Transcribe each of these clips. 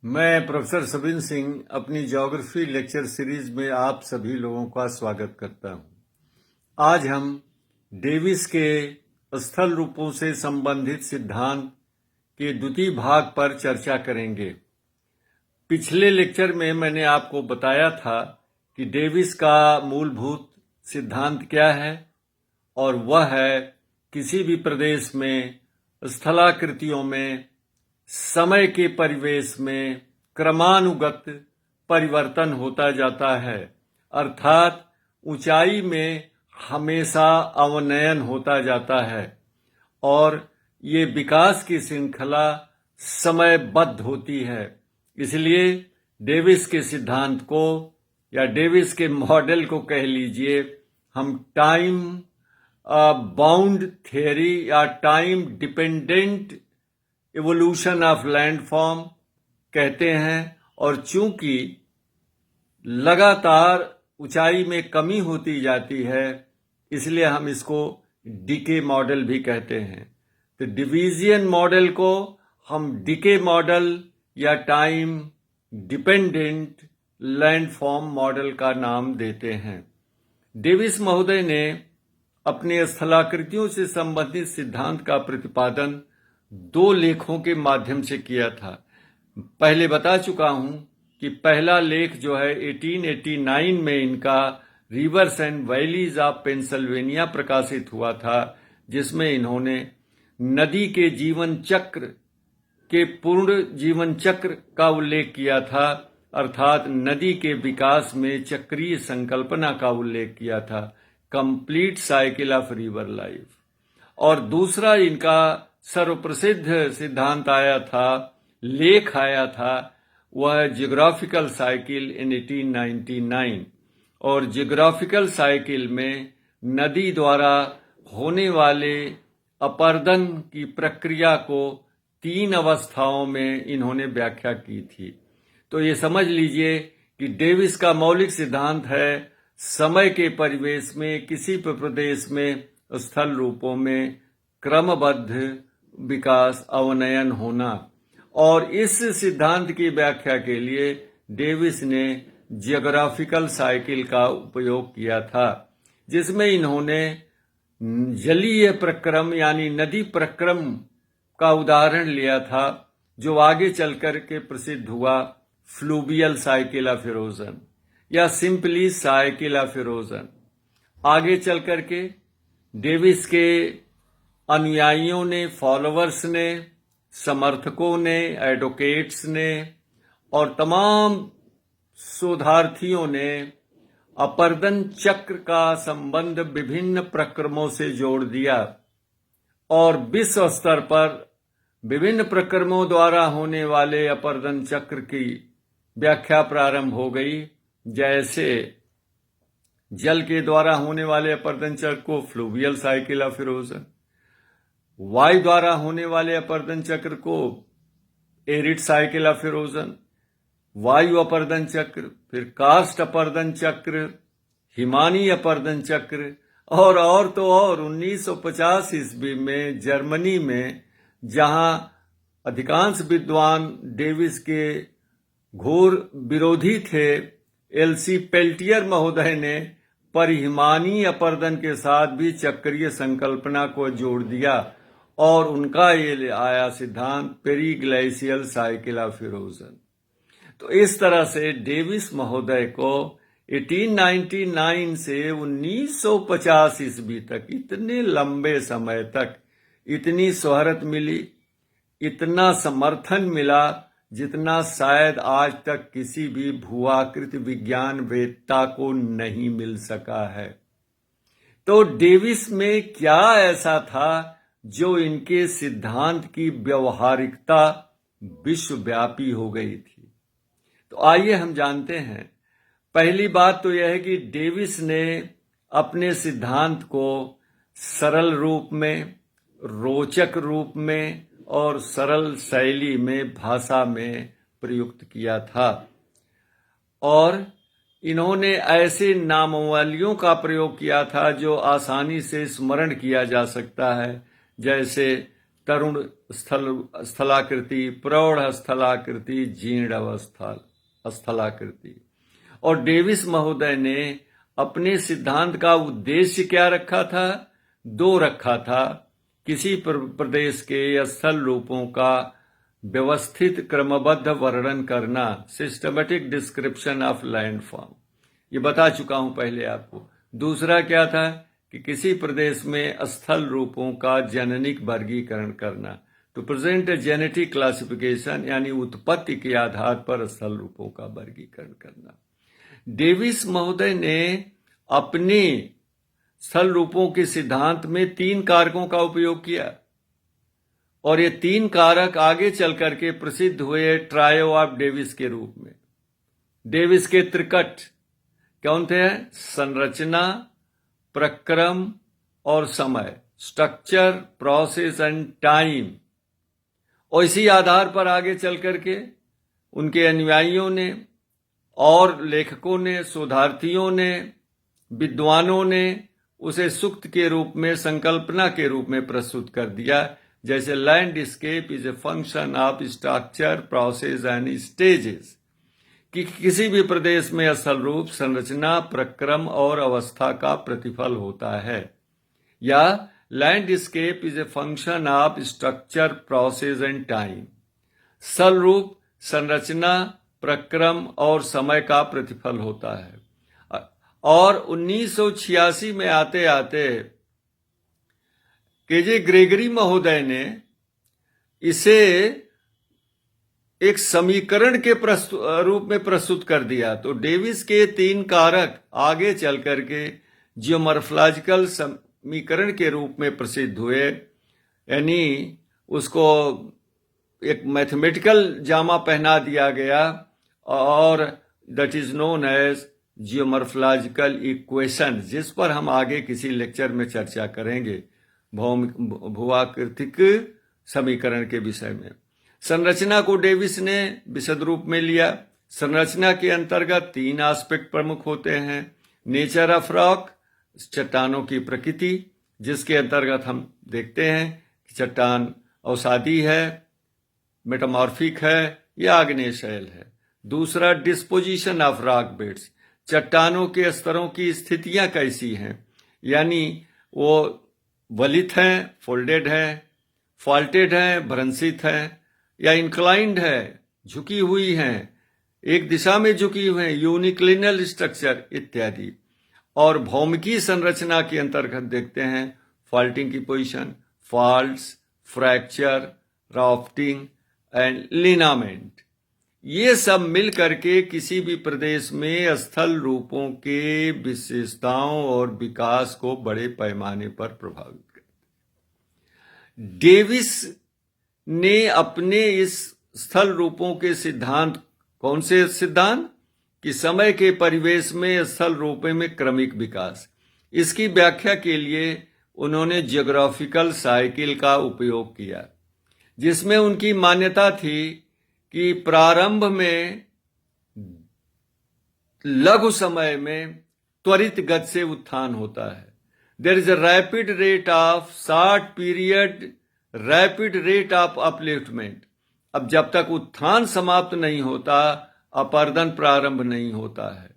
मैं प्रोफेसर सबिन सिंह अपनी geography lecture series में आप सभी लोगों का स्वागत करता हूं। आज हम डेविस के स्थल रूपों से संबंधित सिद्धांत के द्वितीय भाग पर चर्चा करेंगे। पिछले लेक्चर में मैंने आपको बताया था कि डेविस का मूलभूत सिद्धांत क्या है, और वह है किसी भी प्रदेश में स्थलाकृतियों में समय के परिवेश में क्रमानुगत परिवर्तन होता जाता है, अर्थात ऊंचाई में हमेशा अवनयन होता जाता है और ये विकास की श्रृंखला समयबद्ध होती है। इसलिए डेविस के सिद्धांत को या डेविस के मॉडल को कह लीजिए, हम टाइम बाउंड थियरी या time dependent evolution of landform कहते हैं। और चूंकि लगातार ऊंचाई में कमी होती जाती है, इसलिए हम इसको डीके मॉडल भी कहते हैं। तो डिवीजियन मॉडल को हम डीके मॉडल या टाइम डिपेंडेंट लैंडफॉर्म मॉडल का नाम देते हैं। डेविस महोदय ने अपने स्थलाकृतियों से संबंधित सिद्धांत का प्रतिपादन 2 लेखों के माध्यम से किया था। पहले बता चुका हूं कि पहला लेख जो है 1889 में इनका reverse and valleys of Pennsylvania प्रकाशित हुआ था, जिसमें इन्होंने नदी के जीवन चक्र के पूर्ण जीवन चक्र का उल्लेख किया था, अर्थात नदी के विकास में चक्रीय संकल्पना का उल्लेख किया था, complete cycle of river life. और दूसरा इनका सर्वप्रसिद्ध सिद्धांत आया था, लेख आया था, वह जियोग्राफिकल साइकिल इन 1899। और जियोग्राफिकल साइकिल में नदी द्वारा होने वाले अपर्दन की प्रक्रिया को 3 अवस्थाओं में इन्होंने व्याख्या की थी। तो ये समझ लीजिए कि डेविस का मौलिक सिद्धांत है समय के परिवेश में किसी प्रदेश में स्थल रूपों में क्रमबद्ध विकास अवनयन होना। और इस सिद्धांत की व्याख्या के लिए डेविस ने जियोग्राफिकल साइकिल का उपयोग किया था, जिसमें इन्होंने जलीय प्रक्रम यानी नदी प्रक्रम का उदाहरण लिया था, जो आगे चलकर के प्रसिद्ध हुआ फ्लूवियल साइकिल ऑफ इरोजन या सिंपली साइकिल ऑफ इरोजन। आगे चलकर के डेविस के अनुयायियों ने, फॉलोअर्स ने, समर्थकों ने, एडवोकेट्स ने और तमाम शोधार्थियों ने अपर्दन चक्र का संबंध विभिन्न प्रक्रमों से जोड़ दिया और विश्व स्तर पर विभिन्न प्रक्रमों द्वारा होने वाले अपर्दन चक्र की व्याख्या प्रारंभ हो गई। जैसे जल के द्वारा होने वाले अपर्दन चक्र को फ्लूवियल साइकिल ऑफ इरोजन, वायु द्वारा होने वाले अपर्दन चक्र को एरिड साइकिल ऑफ इरोजन, वायु अपर्दन चक्र, फिर कास्ट अपर्दन चक्र, हिमानी अपर्दन चक्र, और तो और 1950 ईस्वी में जर्मनी में, जहां अधिकांश विद्वान डेविस के घोर विरोधी थे, एलसी पेल्टियर महोदय ने परिहिमानी अपर्दन के साथ भी चक्रीय संकल्पना को जोड़ दिया और उनका ये आया सिद्धांत पेरीग्लेशियल साइकिल ऑफ इरोजन। तो इस तरह से डेविस महोदय को 1899 से 1950 ईस्वी तक, इतने लंबे समय तक इतनी शोहरत मिली, इतना समर्थन मिला, जितना शायद आज तक किसी भी भूआकृति विज्ञान वेत्ता को नहीं मिल सका है। तो डेविस में क्या ऐसा था जो इनके सिद्धांत की व्यवहारिकता विश्वव्यापी हो गई थी? तो आइए हम जानते हैं। पहली बात तो यह है कि डेविस ने अपने सिद्धांत को सरल रूप में, रोचक रूप में और सरल शैली में, भाषा में प्रयुक्त किया था। और इन्होंने ऐसे नामावलियों का प्रयोग किया था जो आसानी से स्मरण किया जा सकता है, जैसे तरुण स्थलाकृति, प्रौढ़ स्थलाकृति, जीर्ण स्थलाकृति। और डेविस महोदय ने अपने सिद्धांत का उद्देश्य क्या रखा था? 2 रखा था। किसी प्रदेश के स्थल रूपों का व्यवस्थित क्रमबद्ध वर्णन करना, systematic description of land form, ये बता चुका हूं पहले आपको। दूसरा क्या था कि किसी प्रदेश में स्थल रूपों का जननिक वर्गीकरण करना, to present a genetic classification, यानी उत्पत्ति के आधार पर स्थल रूपों का वर्गीकरण करना। डेविस महोदय ने अपने स्थल रूपों के सिद्धांत में 3 कारकों का उपयोग किया, और ये 3 कारक आगे चल करके प्रसिद्ध हुए ट्रायो ऑफ डेविस के रूप में। डेविस के त्रिकट कौन थे? संरचना, प्रक्रम और समय, स्ट्रक्चर, प्रोसेस एंड टाइम। और इसी आधार पर आगे चल करके उनके अनुयायियों ने और लेखकों ने, शोधार्थियों ने, विद्वानों ने उसे सूक्त के रूप में, संकल्पना के रूप में प्रस्तुत कर दिया, जैसे landscape is a function of structure, process and stages, कि किसी भी प्रदेश में स्थल रूप संरचना, प्रक्रम और अवस्था का प्रतिफल होता है, या landscape is a function of structure, process and time. स्थल रूप संरचना, प्रक्रम और समय का प्रतिफल होता है। और 1986 में आते आते केजे ग्रेगरी महोदय ने इसे एक समीकरण के रूप में प्रस्तुत कर दिया। तो डेविस के 3 कारक आगे चल करके जियोमॉर्फोलॉजिकल समीकरण के रूप में प्रसिद्ध हुए, यानी उसको एक मैथमेटिकल जामा पहना दिया गया, और that is known as geomorphological equation, जिस पर हम आगे किसी लेक्चर में चर्चा करेंगे, भूआकृतिक समीकरण के विषय में। संरचना को डेविस ने विशद रूप में लिया। संरचना के अंतर्गत 3 एस्पेक्ट प्रमुख होते हैं। नेचर ऑफ रॉक, चट्टानों की प्रकृति, जिसके अंतर्गत हम देखते हैं कि चट्टान अवसादी है, मेटामॉर्फिक है या आग्नेयशैल है। दूसरा, डिस्पोजिशन ऑफ रॉक बेड्स, चट्टानों के स्तरों की स्थितियां कैसी हैं, यानी वो वलित हैं, फोल्डेड हैं, फॉल्टेड हैं, भ्रंशित हैं, या इंक्लाइंड है, झुकी हुई हैं, एक दिशा में झुकी हुई हैं, यूनिक्लिनल स्ट्रक्चर इत्यादि। और भौमिकी संरचना के अंतर्गत देखते हैं फॉल्टिंग की position, faults, fracture, rafting and lineament. ये सब मिल करके किसी भी प्रदेश में स्थल रूपों के विशेषताओं और विकास को बड़े पैमाने पर प्रभावित करते। डेविस ने अपने इस स्थल रूपों के सिद्धांत, कौन से सिद्धांत? कि समय के परिवेश में स्थल रूपों में क्रमिक विकास, इसकी व्याख्या के लिए उन्होंने जियोग्राफिकल साइकिल का उपयोग किया, जिसमें उनकी मान्यता थी कि प्रारंभ में लघु समय में त्वरित गति से उत्थान होता है। There is a rapid rate of short period, rapid rate of upliftment. अब जब तक उत्थान समाप्त नहीं होता, अपर्दन प्रारंभ नहीं होता है।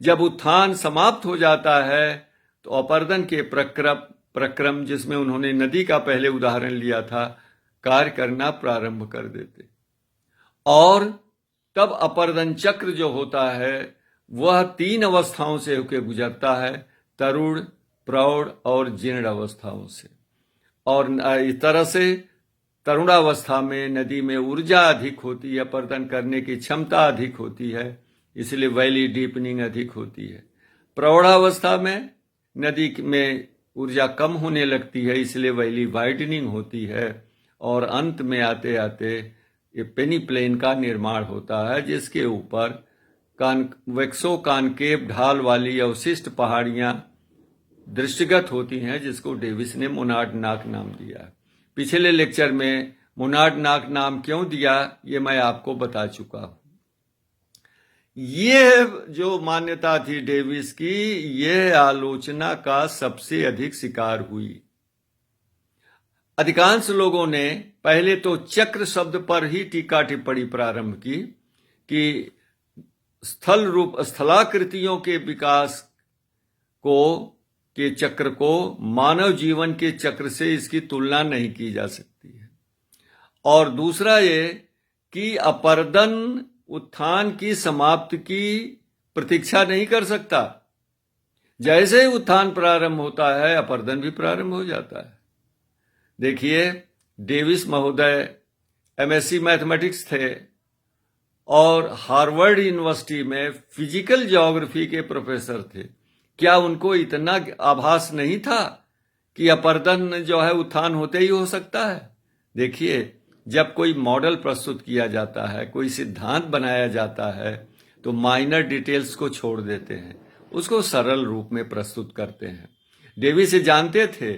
जब उत्थान समाप्त हो जाता है तो अपर्दन के प्रक्रम, जिसमें उन्होंने नदी का पहले उदाहरण लिया था, कार्य करना प्रारंभ कर देते, और तब अपर्दन चक्र जो होता है वह 3 अवस्थाओं से होकर गुजरता है, तरुण, प्रौढ़ और जीर्ण अवस्थाओं से। और इस तरह से तरुणावस्था में नदी में ऊर्जा अधिक होती है, अपर्दन करने की क्षमता अधिक होती है, इसलिए वैली डीपनिंग अधिक होती है। प्रौढ़ावस्था में नदी में ऊर्जा कम होने लगती है, इसलिए वैली वाइडनिंग होती है, और अंत में आते आते ये पेनीप्लेन का निर्माण होता है, जिसके ऊपर कॉन्वेक्सो कॉनकेव ढाल वाली अवशिष्ट पहाड़ियां दृष्टिगत होती हैं, जिसको डेविस ने मोनार्डनाक नाम दिया। पिछले लेक्चर में मोनार्डनाक नाम क्यों दिया ये मैं आपको बता चुका हूं। ये जो मान्यता थी डेविस की, यह आलोचना का सबसे अधिक शिकार हुई। अधिकांश लोगों ने पहले तो चक्र शब्द पर ही टीका टिप्पणी प्रारंभ की कि स्थल रूप स्थलाकृतियों के विकास के चक्र को मानव जीवन के चक्र से इसकी तुलना नहीं की जा सकती है। और दूसरा ये कि अपर्दन उत्थान की समाप्ति की प्रतीक्षा नहीं कर सकता। जैसे ही उत्थान प्रारंभ होता है अपर्दन भी प्रारंभ हो जाता है। देखिए, डेविस महोदय एमएससी मैथमेटिक्स थे और हार्वर्ड यूनिवर्सिटी में फिजिकल ज्योग्राफी के प्रोफेसर थे। क्या उनको इतना आभास नहीं था कि अपर्दन जो है उत्थान होते ही हो सकता है? देखिए, जब कोई मॉडल प्रस्तुत किया जाता है, कोई सिद्धांत बनाया जाता है, तो माइनर डिटेल्स को छोड़ देते हैं, उसको सरल रूप में प्रस्तुत करते हैं। डेविस जानते थे,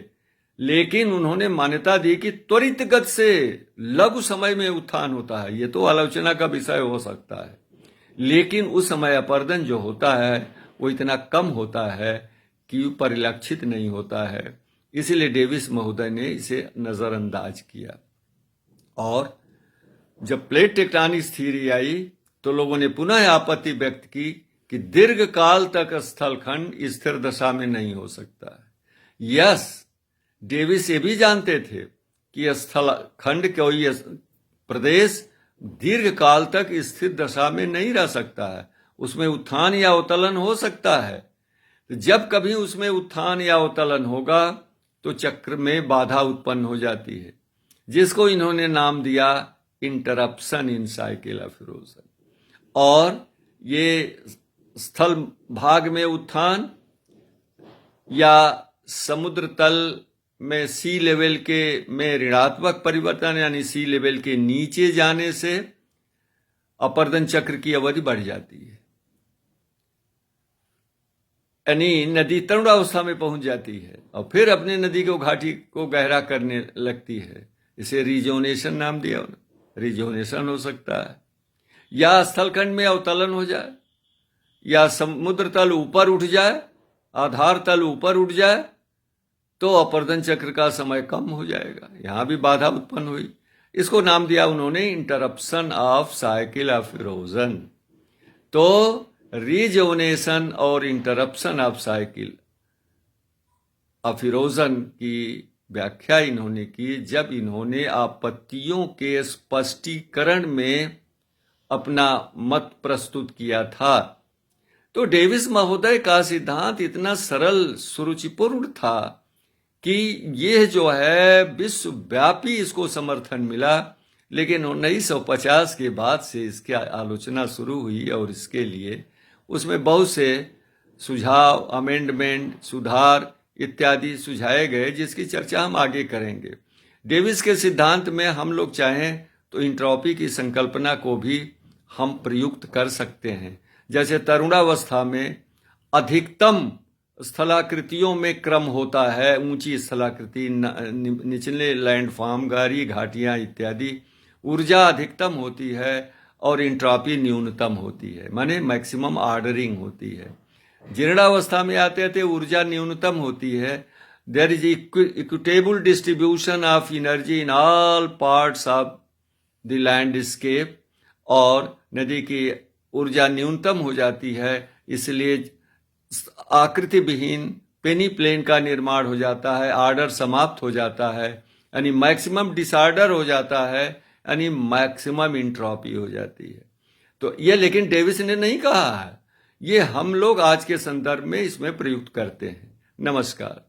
लेकिन उन्होंने मान्यता दी कि त्वरित गति से लघु समय में उत्थान होता है। ये तो आलोचना का विषय हो सकता है, लेकिन उस समय अपर्दन जो होता है वो इतना कम होता है कि परिलक्षित नहीं होता है। इसलिए डेविस महोदय ने इसे नजरअंदाज किया। और जब प्लेट टेक्टोनिक्स थ्योरी आई तो लोगों ने पुनः आपत्ति व्यक्त की कि दीर्घ काल तक स्थलखंड स्थिर दशा में नहीं हो सकता है। यस, डेविस ये भी जानते थे कि स्थलखंड कोई प्रदेश दीर्घ काल तक स्थिर दशा में नहीं रह सकता है, उसमें उत्थान या अवतलन हो सकता है। तो जब कभी उसमें उत्थान या अवतलन होगा तो चक्र में बाधा उत्पन्न हो जाती है, जिसको इन्होंने नाम दिया interruption in cycle of erosion. और ये स्थल भाग में उत्थान या समुद्र तल में सी लेवल के में ऋणात्मक परिवर्तन यानी सी लेवल के नीचे जाने से अपर्दन चक्र की अवधि बढ़ जाती है, यानी नदी तरुणावस्था में पहुंच जाती है और फिर अपने नदी को घाटी को गहरा करने लगती है। इसे रिजोनेशन नाम दिया उन्होंने। रिजोनेशन हो सकता है, या स्थलखंड में अवतलन हो जाए, या समुद्र तल ऊपर उठ जाए, आधार तल ऊपर उठ जाए, तो अपर्दन चक्र का समय कम हो जाएगा। यहां भी बाधा उत्पन्न हुई। इसको नाम दिया उन्होंने interruption of cycle of erosion. तो रिजोनेशन और interruption of cycle of erosion की व्याख्या इन्होंने की जब इन्होंने आपत्तियों के स्पष्टीकरण में अपना मत प्रस्तुत किया था। तो डेविस महोदय का सिद्धांत इतना सरल सुरुचिपूर्ण था कि यह जो है विश्वव्यापी इसको समर्थन मिला। लेकिन 1950 के बाद से इसकी आलोचना शुरू हुई और इसके लिए उसमें बहुत से सुझाव, अमेंडमेंट, सुधार इत्यादि सुझाए गए, जिसकी चर्चा हम आगे करेंगे। डेविस के सिद्धांत में हम लोग चाहें तो इंट्रॉपी की संकल्पना को भी हम प्रयुक्त कर सकते हैं। जैसे तरुणावस्था में अधिकतम स्थलाकृतियों में क्रम होता है, ऊंची स्थलाकृति, निचले लैंडफॉर्म, गारी, घाटियां इत्यादि, ऊर्जा अधिकतम होती है और इंट्रॉपी न्यूनतम होती है, माने मैक्सिमम ऑर्डरिंग होती है। जीर्णावस्था में आते थे ऊर्जा न्यूनतम होती है। There is equitable distribution of energy in all parts of the landscape, और नदी की ऊर्जा न्यूनतम हो जाती है, इसलिए आकृति विहीन पेनी प्लेन का निर्माण हो जाता है, आर्डर समाप्त हो जाता है, यानी मैक्सिमम डिसऑर्डर हो जाता है, यानी मैक्सिमम इंट्रॉपी हो जाती है। तो ये लेकिन डेविस ने नहीं कहा है, ये हम लोग आज के संदर्भ में इसमें प्रयुक्त करते हैं। नमस्कार।